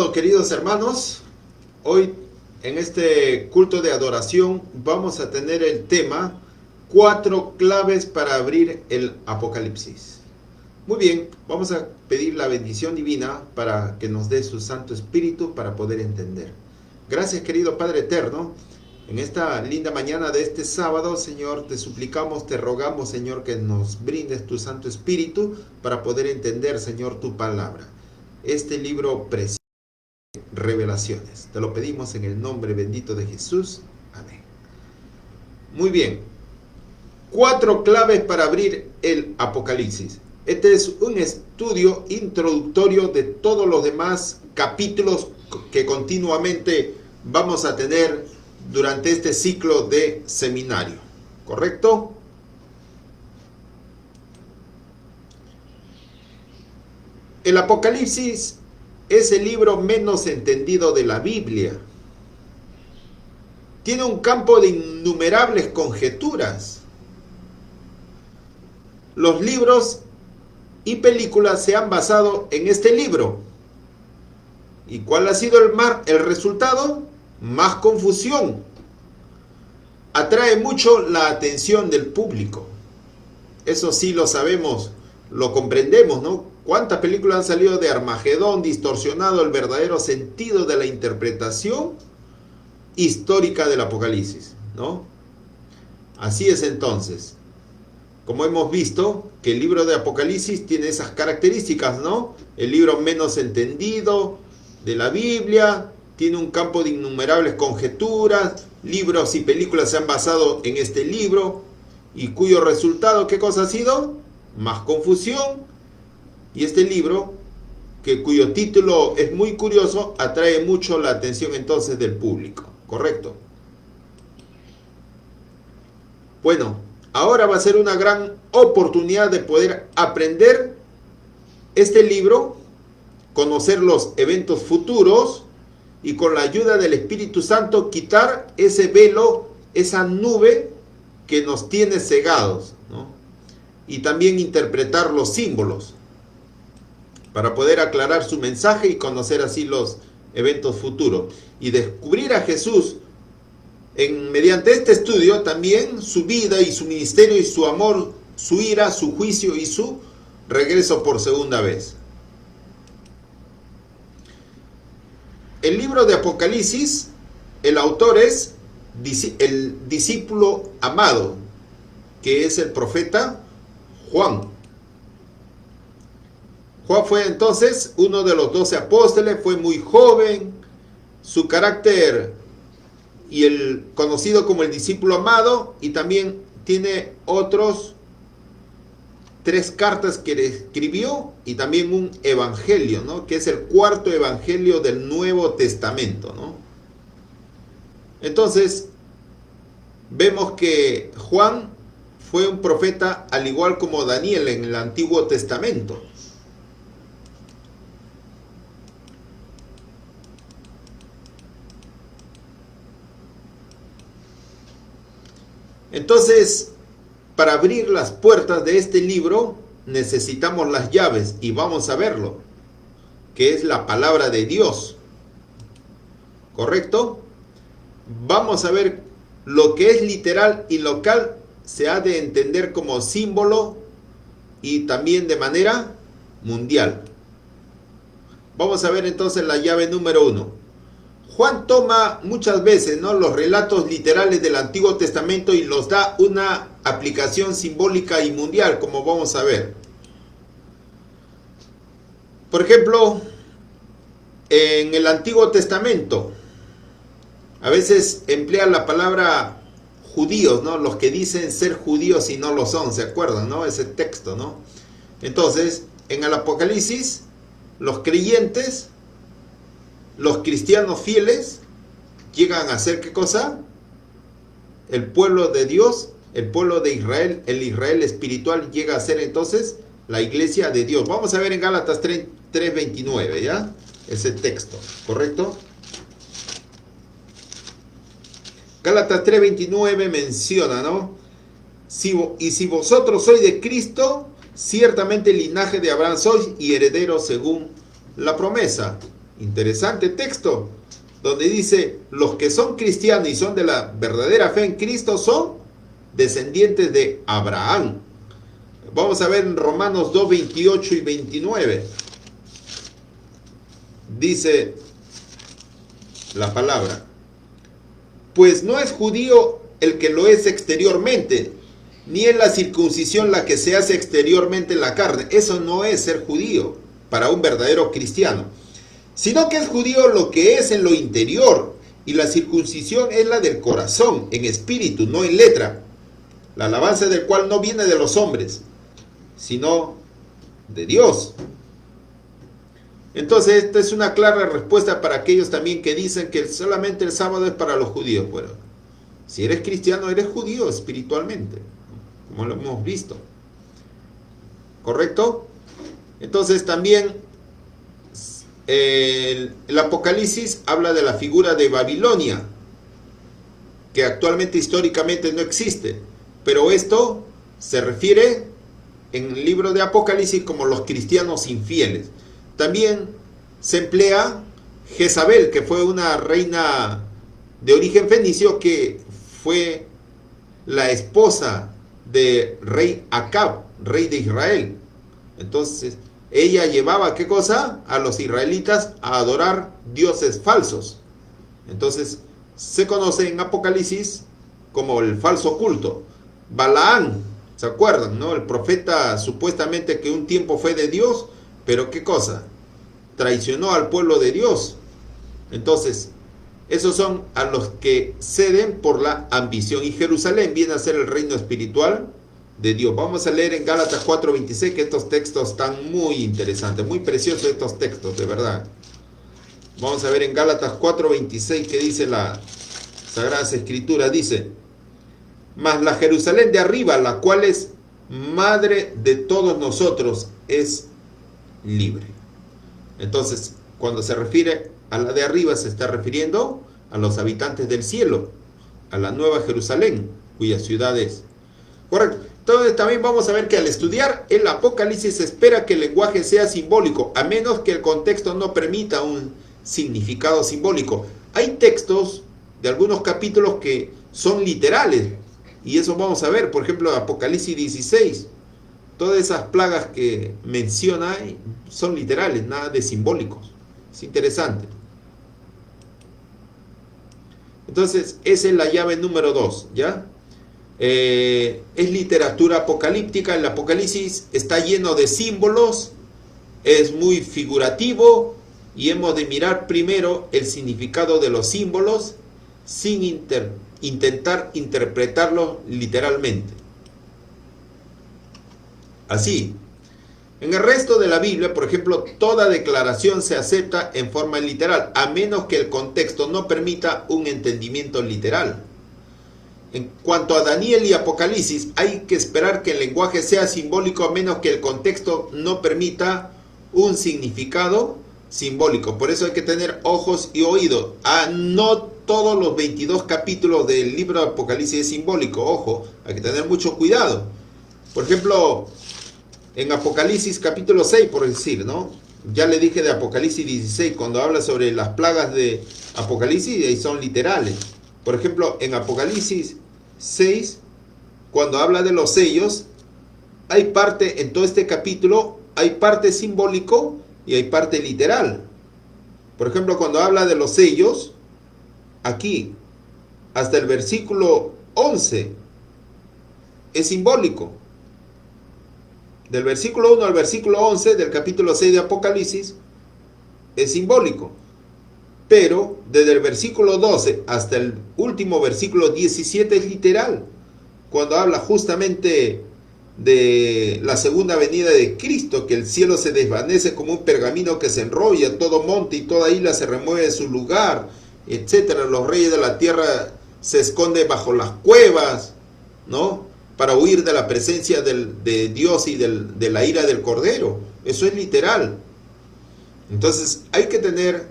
Bueno, queridos hermanos, hoy en este culto de adoración vamos a tener el tema 4 claves para abrir el Apocalipsis. Muy bien, vamos a pedir la bendición divina para que nos dé su Santo Espíritu para poder entender. Gracias, querido Padre Eterno. En esta linda mañana de este sábado, Señor, te suplicamos, te rogamos, Señor, que nos brindes tu Santo Espíritu para poder entender, Señor, tu palabra. Este libro precioso, Revelaciones. Te lo pedimos en el nombre bendito de Jesús. Amén. Muy bien. 4 claves para abrir el Apocalipsis. Este es un estudio introductorio de todos los demás capítulos que continuamente vamos a tener durante este ciclo de seminario. ¿Correcto? El Apocalipsis es el libro menos entendido de la Biblia. Tiene un campo de innumerables conjeturas. Los libros y películas se han basado en este libro. ¿Y cuál ha sido el resultado? Más confusión. Atrae mucho la atención del público. Eso sí lo sabemos, lo comprendemos, ¿no? ¿Cuántas películas han salido de Armagedón, distorsionado el verdadero sentido de la interpretación histórica del Apocalipsis, ¿no? Así es entonces. Como hemos visto, que el libro de Apocalipsis tiene esas características, ¿no? El libro menos entendido de la Biblia, tiene un campo de innumerables conjeturas, libros y películas se han basado en este libro, y cuyo resultado, ¿qué cosa ha sido? Más confusión. Y este libro, cuyo título es muy curioso, atrae mucho la atención entonces del público, ¿correcto? Bueno, ahora va a ser una gran oportunidad de poder aprender este libro, conocer los eventos futuros y con la ayuda del Espíritu Santo quitar ese velo, esa nube que nos tiene cegados, ¿no? Y también interpretar los símbolos para poder aclarar su mensaje y conocer así los eventos futuros y descubrir a Jesús mediante este estudio también su vida y su ministerio y su amor, su ira, su juicio y su regreso por segunda vez. El libro de Apocalipsis, el autor es el discípulo amado, que es el profeta Juan. Juan fue entonces uno de los 12 apóstoles, fue muy joven, su carácter y el conocido como el discípulo amado, y también tiene otros 3 cartas que le escribió y también un evangelio, ¿no? Que es el 4º evangelio del Nuevo Testamento, ¿no? Entonces, vemos que Juan fue un profeta al igual como Daniel en el Antiguo Testamento. Entonces, para abrir las puertas de este libro necesitamos las llaves y vamos a verlo, que es la palabra de Dios. ¿Correcto? Vamos a ver lo que es literal y local se ha de entender como símbolo y también de manera mundial. Vamos a ver entonces la llave número 1. Juan toma muchas veces, ¿no?, los relatos literales del Antiguo Testamento y los da una aplicación simbólica y mundial, como vamos a ver. Por ejemplo, en el Antiguo Testamento, a veces emplea la palabra judíos, ¿no? Los que dicen ser judíos y no lo son, ¿se acuerdan, no? Ese texto, ¿no? Entonces, en el Apocalipsis, los creyentes, los cristianos fieles, llegan a ser ¿qué cosa? El pueblo de Dios, el pueblo de Israel, el Israel espiritual llega a ser entonces la iglesia de Dios. Vamos a ver en Gálatas 3:29, ¿ya? Ese texto, ¿correcto? Gálatas 3:29 menciona, ¿no? Y si vosotros sois de Cristo, ciertamente linaje de Abraham sois y herederos según la promesa. Interesante texto, donde dice, los que son cristianos y son de la verdadera fe en Cristo son descendientes de Abraham. Vamos a ver en Romanos 2, 28 y 29. Dice la palabra, pues no es judío el que lo es exteriormente, ni es la circuncisión la que se hace exteriormente en la carne. Eso no es ser judío para un verdadero cristiano, sino que es judío lo que es en lo interior, y la circuncisión es la del corazón, en espíritu, no en letra, la alabanza del cual no viene de los hombres, sino de Dios. Entonces esta es una clara respuesta para aquellos también que dicen que solamente el sábado es para los judíos. Bueno, si eres cristiano, eres judío espiritualmente, como lo hemos visto. ¿Correcto? Entonces también el Apocalipsis habla de la figura de Babilonia, que actualmente históricamente no existe, pero esto se refiere en el libro de Apocalipsis como los cristianos infieles. También se emplea Jezabel, que fue una reina de origen fenicio, que fue la esposa de rey Acab, rey de Israel. Entonces ella llevaba, ¿qué cosa? A los israelitas a adorar dioses falsos. Entonces se conoce en Apocalipsis como el falso culto. Balaán, ¿se acuerdan, no? El profeta supuestamente que un tiempo fue de Dios, pero ¿qué cosa? Traicionó al pueblo de Dios. Entonces, esos son a los que ceden por la ambición. Y Jerusalén viene a ser el reino espiritual de Dios. Vamos a leer en Gálatas 4:26, que estos textos están muy interesantes, muy preciosos estos textos, de verdad. Vamos a ver en Gálatas 4:26 que dice la Sagrada Escritura. Dice, mas la Jerusalén de arriba, la cual es madre de todos nosotros, es libre. Entonces, cuando se refiere a la de arriba, se está refiriendo a los habitantes del cielo, a la nueva Jerusalén, cuya ciudad es. Correcto. Entonces también vamos a ver que al estudiar el Apocalipsis se espera que el lenguaje sea simbólico, a menos que el contexto no permita un significado simbólico. Hay textos de algunos capítulos que son literales, y eso vamos a ver, por ejemplo, Apocalipsis 16. Todas esas plagas que menciona son literales, nada de simbólicos. Es interesante. Entonces, esa es la llave número 2, ¿ya? Es literatura apocalíptica. El Apocalipsis está lleno de símbolos, es muy figurativo, y hemos de mirar primero el significado de los símbolos sin intentar interpretarlos literalmente. Así, en el resto de la Biblia, por ejemplo, toda declaración se acepta en forma literal, a menos que el contexto no permita un entendimiento literal. En cuanto a Daniel y Apocalipsis, hay que esperar que el lenguaje sea simbólico, a menos que el contexto no permita un significado simbólico. Por eso hay que tener ojos y oídos. No todos los 22 capítulos del libro de Apocalipsis es simbólico. Ojo, hay que tener mucho cuidado. Por ejemplo, en Apocalipsis capítulo 6, por decir, ¿no? Ya le dije de Apocalipsis 16, cuando habla sobre las plagas de Apocalipsis, ahí son literales. Por ejemplo, en Apocalipsis 6, cuando habla de los sellos, hay parte, en todo este capítulo, hay parte simbólico y hay parte literal. Por ejemplo, cuando habla de los sellos, aquí, hasta el versículo 11, es simbólico. Del versículo 1 al versículo 11 del capítulo 6 de Apocalipsis es simbólico. Pero desde el versículo 12 hasta el último versículo 17 es literal, cuando habla justamente de la segunda venida de Cristo, que el cielo se desvanece como un pergamino que se enrolla, todo monte y toda isla se remueve de su lugar, etcétera. Los reyes de la tierra se esconden bajo las cuevas, ¿no?, para huir de la presencia de Dios y de la ira del Cordero. Eso es literal. Entonces hay que tener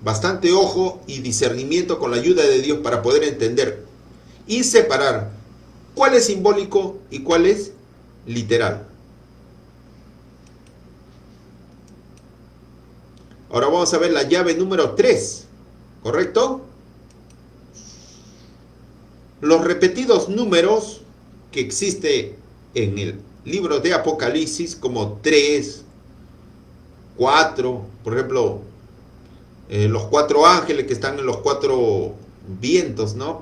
bastante ojo y discernimiento con la ayuda de Dios para poder entender y separar cuál es simbólico y cuál es literal. Ahora vamos a ver la llave número 3, ¿correcto? Los repetidos números que existe en el libro de Apocalipsis, como 3, 4, por ejemplo, los 4 ángeles que están en los 4 vientos, ¿no?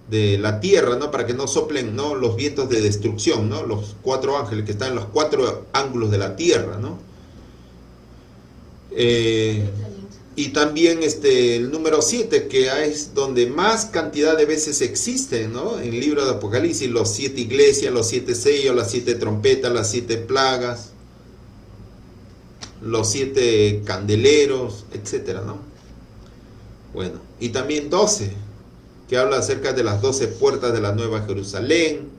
De la tierra, ¿no? Para que no soplen, ¿no? Los vientos de destrucción, ¿no? Los 4 ángeles que están en los 4 ángulos de la tierra, ¿no? Y también el número 7, que es donde más cantidad de veces existe, ¿no? En el libro de Apocalipsis, los 7 iglesias, los 7 sellos, las 7 trompetas, las 7 plagas, los 7 candeleros, etcétera, ¿no? Bueno, y también 12, que habla acerca de las 12 puertas de la Nueva Jerusalén,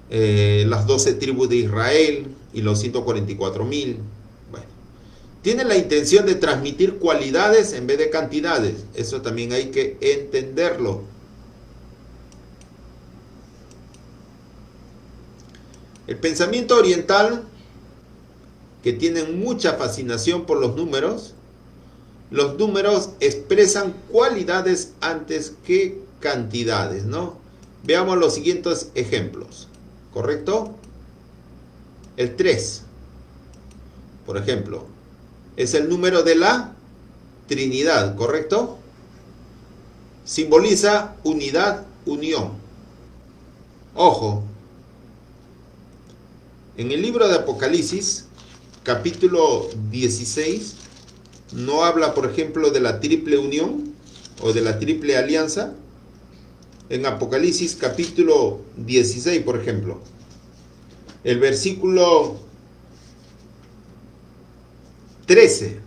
las 12 tribus de Israel y los 144,000. Bueno, tiene la intención de transmitir cualidades en vez de cantidades. Eso también hay que entenderlo. El pensamiento oriental, que tiene mucha fascinación por los números expresan cualidades antes que cantidades, ¿no? Veamos los siguientes ejemplos, ¿correcto? El 3, por ejemplo, es el número de la Trinidad, ¿correcto? Simboliza unidad, unión. Ojo, en el libro de Apocalipsis, capítulo 16, no habla, por ejemplo, de la triple unión o de la triple alianza. En Apocalipsis capítulo 16, por ejemplo, el versículo 13: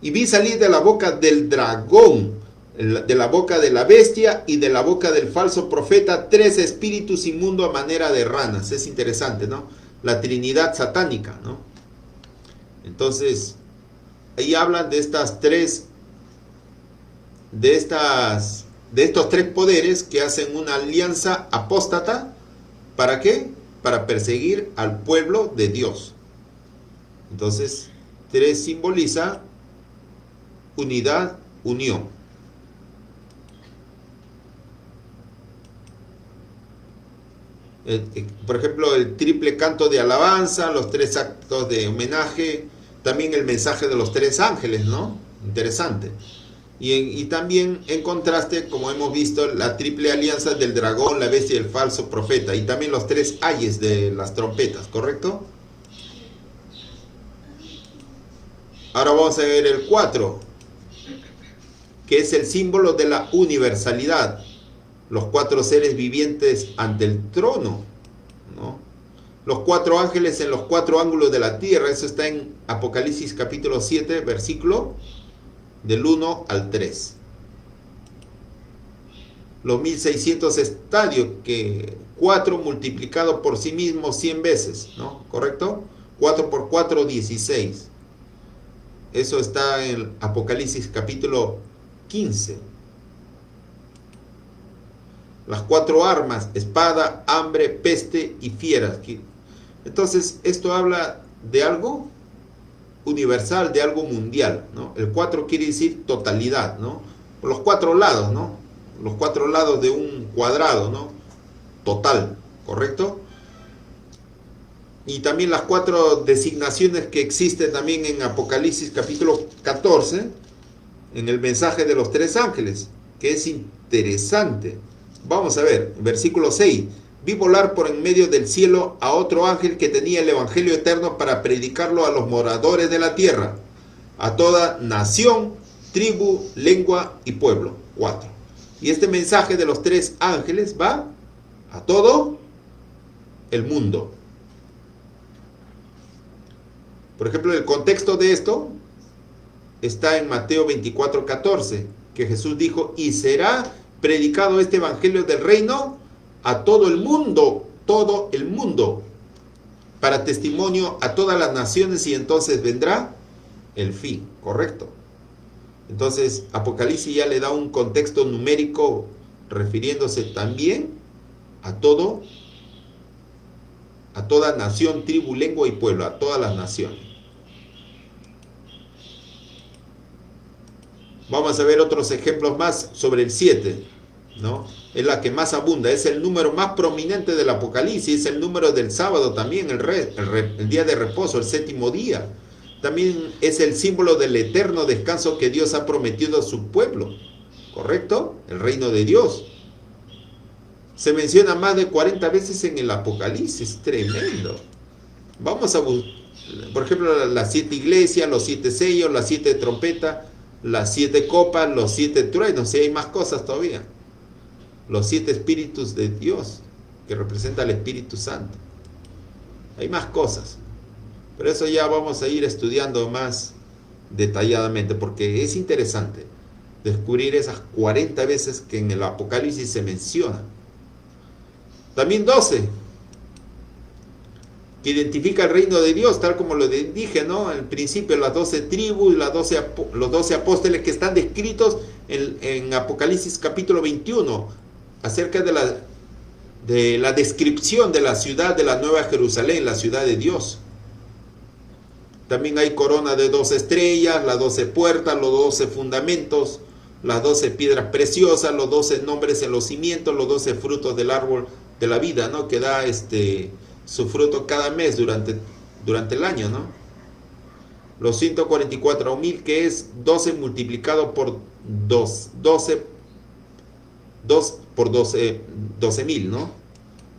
y vi salir de la boca del dragón, de la boca de la bestia y de la boca del falso profeta 3 espíritus inmundos a manera de ranas. Es interesante, ¿no? La Trinidad satánica, ¿no? Entonces, ahí hablan de estos 3 poderes que hacen una alianza apóstata. ¿Para qué? Para perseguir al pueblo de Dios. Entonces, 3 simboliza unidad, unión. Por ejemplo, el triple canto de alabanza, los 3 actos de homenaje, también el mensaje de los 3 ángeles, ¿no? Interesante. Y también en contraste, como hemos visto, la triple alianza del dragón, la bestia y el falso profeta, y también los 3 ayes de las trompetas, ¿correcto? Ahora vamos a ver el 4, que es el símbolo de la universalidad. Los 4 seres vivientes ante el trono, ¿no? Los 4 ángeles en los 4 ángulos de la tierra. Eso está en Apocalipsis capítulo 7, versículo del 1 al 3. Los 1600 estadios, que 4 multiplicado por sí mismo 100 veces, ¿no? ¿Correcto? 4 por 4, 16. Eso está en Apocalipsis capítulo 15. Las 4 armas: espada, hambre, peste y fieras. Entonces, esto habla de algo universal, de algo mundial, ¿no? El 4 quiere decir totalidad, ¿no? Por los 4 lados, ¿no? Los 4 lados de un cuadrado, ¿no? Total, ¿correcto? Y también las 4 designaciones que existen también en Apocalipsis capítulo 14, en el mensaje de los 3 ángeles, que es interesante. Vamos a ver, versículo 6. Vi volar por en medio del cielo a otro ángel que tenía el evangelio eterno para predicarlo a los moradores de la tierra, a toda nación, tribu, lengua y pueblo. 4. Y este mensaje de los 3 ángeles va a todo el mundo. Por ejemplo, el contexto de esto está en Mateo 24:14, que Jesús dijo: y será predicado este evangelio del reino a todo el mundo, para testimonio a todas las naciones, y entonces vendrá el fin, ¿correcto? Entonces, Apocalipsis ya le da un contexto numérico refiriéndose también a toda nación, tribu, lengua y pueblo, a todas las naciones. Vamos a ver otros ejemplos más sobre el 7, ¿no? Es la que más abunda, es el número más prominente del Apocalipsis, es el número del sábado también, el día de reposo, el séptimo día. También es el símbolo del eterno descanso que Dios ha prometido a su pueblo, ¿correcto? El reino de Dios. Se menciona más de 40 veces en el Apocalipsis, tremendo. Vamos a buscar, por ejemplo, las 7 iglesias, los 7 sellos, las 7 trompetas, las 7 copas, los 7 truenos, y hay más cosas todavía. Los 7 espíritus de Dios, que representa al Espíritu Santo. Hay más cosas, pero eso ya vamos a ir estudiando más detalladamente, porque es interesante descubrir esas 40 veces que en el Apocalipsis se menciona. También 12, que identifica el reino de Dios, tal como lo dije, ¿no? Al principio, las 12 tribus, los 12 apóstoles que están descritos en Apocalipsis capítulo 21, acerca de la descripción de la ciudad de la Nueva Jerusalén, la ciudad de Dios. También hay corona de 12 estrellas, las 12 puertas, los 12 fundamentos, las 12 piedras preciosas, los 12 nombres en los cimientos, los 12 frutos del árbol de la vida, ¿no? Que da su fruto cada mes durante el año, ¿no? Los 144,000, que es 12 multiplicado por 12 por 12,000, ¿no?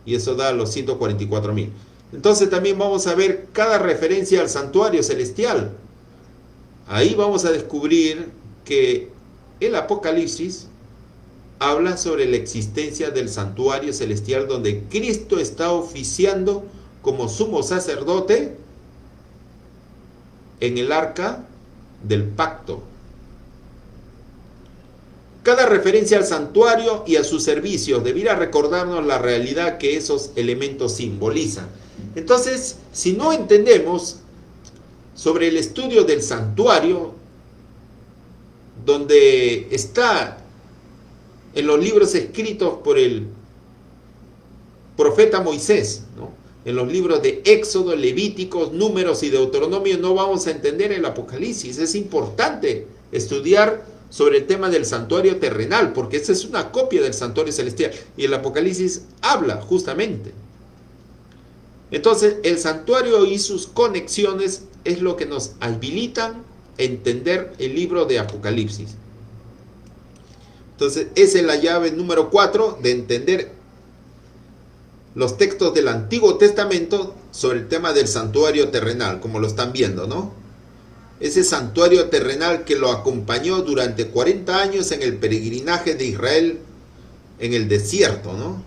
Y eso da los 144,000. Entonces también vamos a ver cada referencia al santuario celestial. Ahí vamos a descubrir que el Apocalipsis habla sobre la existencia del santuario celestial donde Cristo está oficiando como sumo sacerdote en el arca del pacto. Cada referencia al santuario y a sus servicios debiera recordarnos la realidad que esos elementos simbolizan. Entonces, si no entendemos sobre el estudio del santuario, donde está en los libros escritos por el profeta Moisés, ¿no? En los libros de Éxodo, Levíticos, Números y Deuteronomio, no vamos a entender el Apocalipsis. Es importante estudiar sobre el tema del santuario terrenal, porque esa es una copia del santuario celestial, y el Apocalipsis habla justamente. Entonces, el santuario y sus conexiones es lo que nos habilitan a entender el libro de Apocalipsis. Entonces, esa es la llave número 4 de entender los textos del Antiguo Testamento sobre el tema del santuario terrenal, como lo están viendo, ¿no? Ese santuario terrenal que lo acompañó durante 40 años en el peregrinaje de Israel en el desierto, ¿no?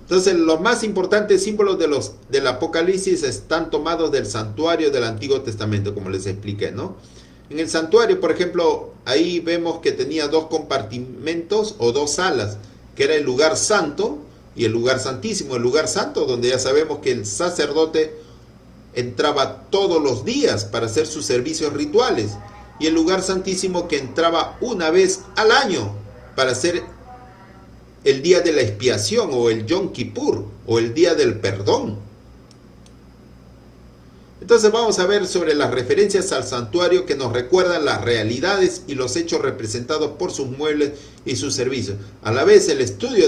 Entonces, los más importantes símbolos del Apocalipsis están tomados del santuario del Antiguo Testamento, como les expliqué, ¿no? En el santuario, por ejemplo, ahí vemos que tenía 2 compartimentos o 2 salas, que era el lugar santo y el lugar santísimo. El lugar santo, donde ya sabemos que el sacerdote entraba todos los días para hacer sus servicios rituales, y el lugar santísimo, que entraba una vez al año para hacer el día de la expiación, o el Yom Kippur, o el día del perdón. Entonces vamos a ver sobre las referencias al santuario que nos recuerdan las realidades y los hechos representados por sus muebles y sus servicios. A la vez, el estudio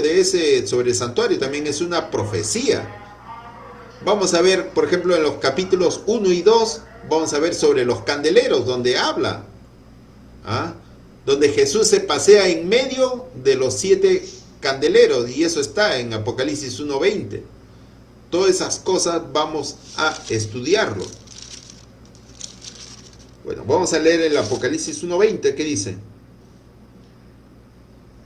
sobre el santuario también es una profecía. Vamos a ver, por ejemplo, en los capítulos 1 y 2, vamos a ver sobre los candeleros, donde habla, donde Jesús se pasea en medio de los 7 candeleros, y eso está en Apocalipsis 1:20. Todas esas cosas vamos a estudiarlo. Bueno, vamos a leer el Apocalipsis 1:20, ¿qué dice?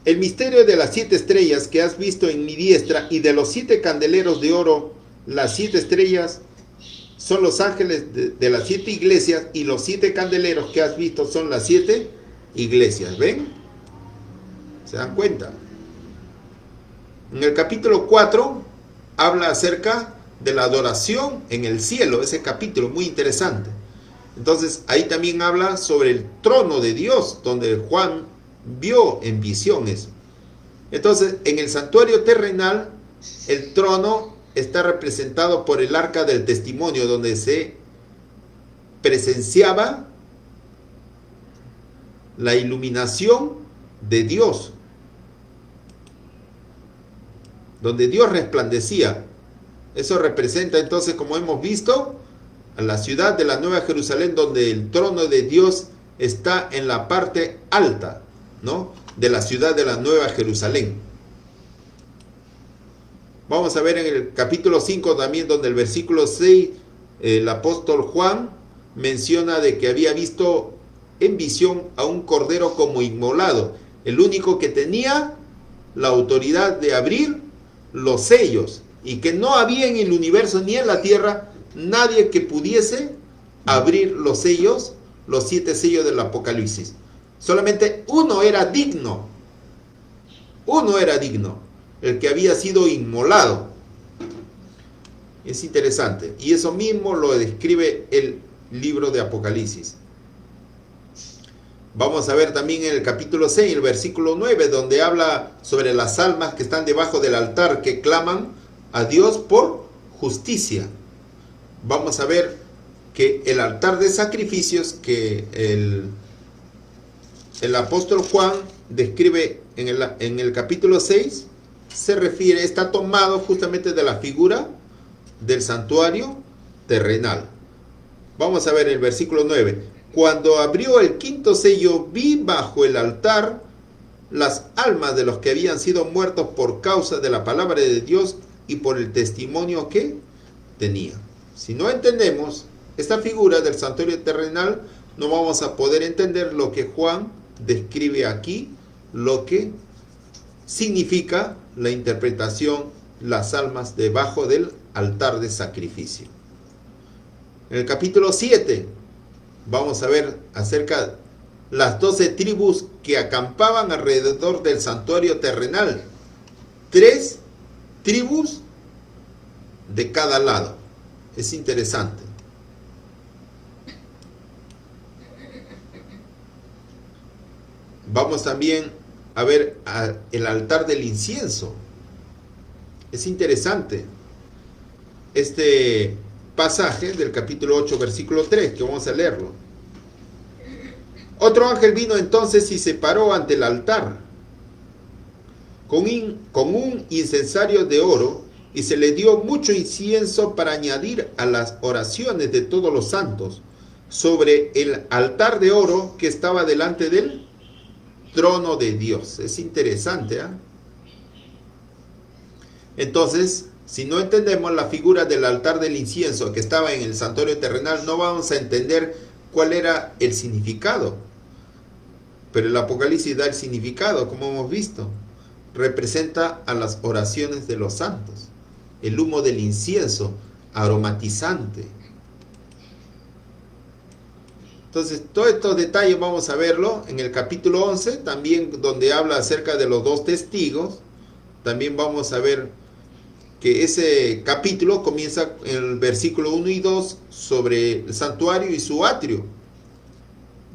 El misterio de las 7 estrellas que has visto en mi diestra, y de los 7 candeleros de oro. Las 7 estrellas son los ángeles de las 7 iglesias, y los 7 candeleros que has visto son las 7 iglesias. ¿Ven? ¿Se dan cuenta? En el capítulo 4 habla acerca de la adoración en el cielo. Ese capítulo muy interesante. Entonces ahí también habla sobre el trono de Dios, donde Juan vio en visiones. Entonces, en el santuario terrenal, el trono está representado por el arca del testimonio, donde se presenciaba la iluminación de Dios, donde Dios resplandecía. Eso representa entonces, como hemos visto, a la ciudad de la Nueva Jerusalén, donde el trono de Dios está en la parte alta, ¿no?, de la ciudad de la Nueva Jerusalén. Vamos a ver en el capítulo 5 también, donde el versículo 6, el apóstol Juan menciona de que había visto en visión a un cordero como inmolado, el único que tenía la autoridad de abrir los sellos, y que no había en el universo ni en la tierra nadie que pudiese abrir los sellos, los 7 sellos del Apocalipsis. Solamente uno era digno, el que había sido inmolado. Es interesante, y eso mismo lo describe el libro de Apocalipsis. Vamos a ver también en el capítulo 6, el versículo 9, donde habla sobre las almas que están debajo del altar, que claman a Dios por justicia. Vamos a ver que el altar de sacrificios que el apóstol Juan describe en el capítulo 6, se refiere, está tomado justamente de la figura del santuario terrenal. Vamos a ver el versículo 9. Cuando abrió el quinto sello, vi bajo el altar las almas de los que habían sido muertos por causa de la palabra de Dios y por el testimonio que tenían. Si no entendemos esta figura del santuario terrenal, no vamos a poder entender lo que Juan describe aquí, lo que significa la interpretación, las almas debajo del altar de sacrificio. En el capítulo 7 vamos a ver acerca de las 12 tribus que acampaban alrededor del santuario terrenal. 3 tribus de cada lado. Es interesante. Vamos también a ver el altar del incienso. Es interesante este pasaje del capítulo 8, versículo 3, que vamos a leerlo. Otro ángel vino entonces y se paró ante el altar con un incensario de oro, y se le dio mucho incienso para añadir a las oraciones de todos los santos sobre el altar de oro que estaba delante del trono de Dios. Es interesante, ¿eh? Entonces, si no entendemos la figura del altar del incienso que estaba en el santuario terrenal, no vamos a entender cuál era el significado. Pero el Apocalipsis da el significado, como hemos visto. Representa a las oraciones de los santos. El humo del incienso, aromatizante. Entonces, todos estos detalles vamos a verlo en el capítulo 11, también donde habla acerca de los 2 testigos. También vamos a ver que ese capítulo comienza en el versículo 1 y 2 sobre el santuario y su atrio.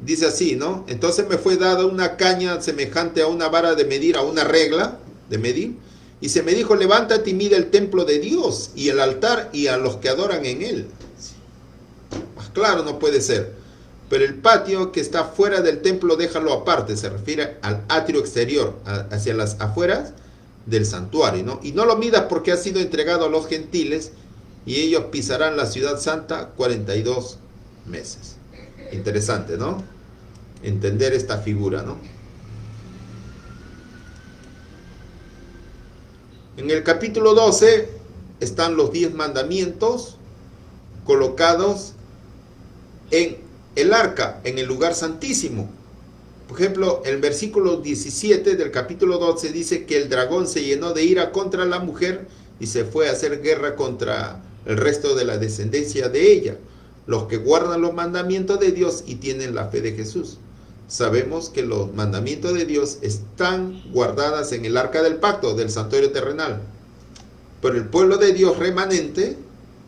Dice así, ¿no? Entonces me fue dada una caña semejante a una vara de medir, a una regla de medir, y se me dijo: levántate y mide el templo de Dios y el altar y a los que adoran en él. Pues claro, no puede ser. Pero el patio que está fuera del templo déjalo aparte. Se refiere al atrio exterior, hacia las afueras del santuario, ¿no? Y no lo midas porque ha sido entregado a los gentiles y ellos pisarán la ciudad santa 42 meses. Interesante, ¿no? Entender esta figura, ¿no? En el capítulo 12 están los 10 mandamientos colocados en el arca, en el lugar santísimo. Por ejemplo, el versículo 17 del capítulo 12 dice que el dragón se llenó de ira contra la mujer y se fue a hacer guerra contra el resto de la descendencia de ella, los que guardan los mandamientos de Dios y tienen la fe de Jesús. Sabemos que los mandamientos de Dios están guardados en el arca del pacto del santuario terrenal, pero el pueblo de Dios remanente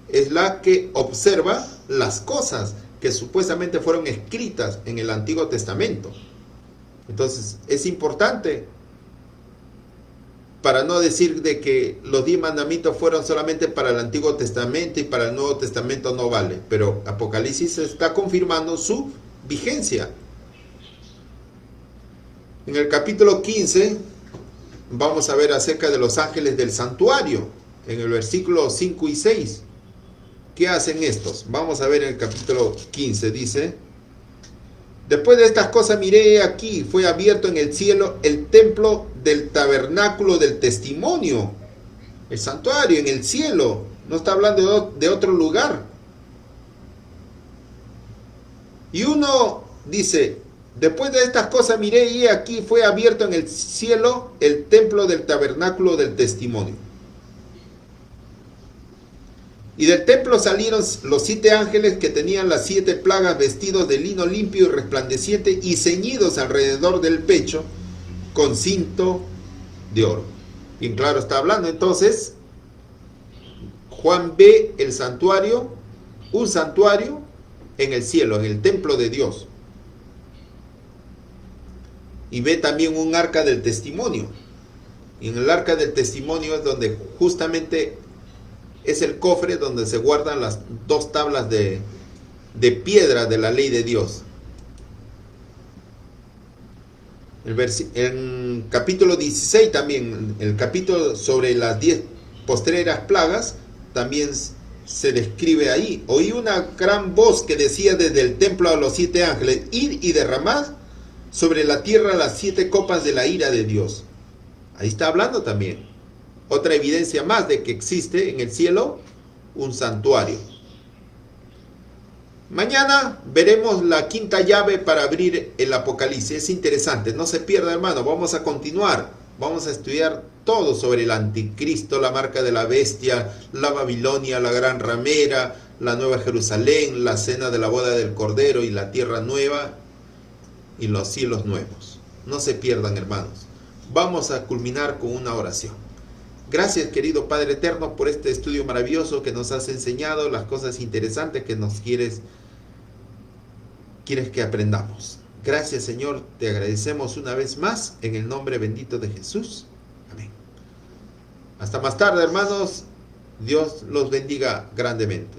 es la que observa las cosas que supuestamente fueron escritas en el Antiguo Testamento. Entonces es importante, para no decir de que los 10 mandamientos fueron solamente para el Antiguo Testamento y para el Nuevo Testamento no vale, pero Apocalipsis está confirmando su vigencia. En el capítulo 15 vamos a ver acerca de los ángeles del santuario, en el versículo 5 y 6. ¿Qué hacen estos? Vamos a ver en el capítulo 15, dice: después de estas cosas miré aquí, fue abierto en el cielo el templo del tabernáculo del testimonio. El santuario en el cielo, no está hablando de otro lugar. Y uno dice: después de estas cosas miré y aquí fue abierto en el cielo el templo del tabernáculo del testimonio. Y del templo salieron los 7 ángeles que tenían las 7 plagas, vestidos de lino limpio y resplandeciente y ceñidos alrededor del pecho con cinto de oro. Bien claro está hablando. Entonces, Juan ve el santuario, un santuario en el cielo, en el templo de Dios. Y ve también un arca del testimonio. Y en el arca del testimonio es donde justamente es el cofre donde se guardan las 2 tablas de piedra de la ley de Dios. En capítulo 16 también, el capítulo sobre las 10 postreras plagas, también se describe ahí. Oí una gran voz que decía desde el templo a los 7 ángeles: id y derramad sobre la tierra las 7 copas de la ira de Dios. Ahí está hablando también. Otra evidencia más de que existe en el cielo un santuario. Mañana veremos la 5ª llave para abrir el Apocalipsis. Es interesante, no se pierda, hermano. Vamos a continuar. Vamos a estudiar todo sobre el anticristo, la marca de la bestia, la Babilonia, la gran ramera, la nueva Jerusalén, la cena de la boda del Cordero y la tierra nueva y los cielos nuevos. No se pierdan, hermanos. Vamos a culminar con una oración. Gracias, querido Padre Eterno, por este estudio maravilloso que nos has enseñado, las cosas interesantes que nos quieres que aprendamos. Gracias, Señor, te agradecemos una vez más en el nombre bendito de Jesús. Amén. Hasta más tarde, hermanos. Dios los bendiga grandemente.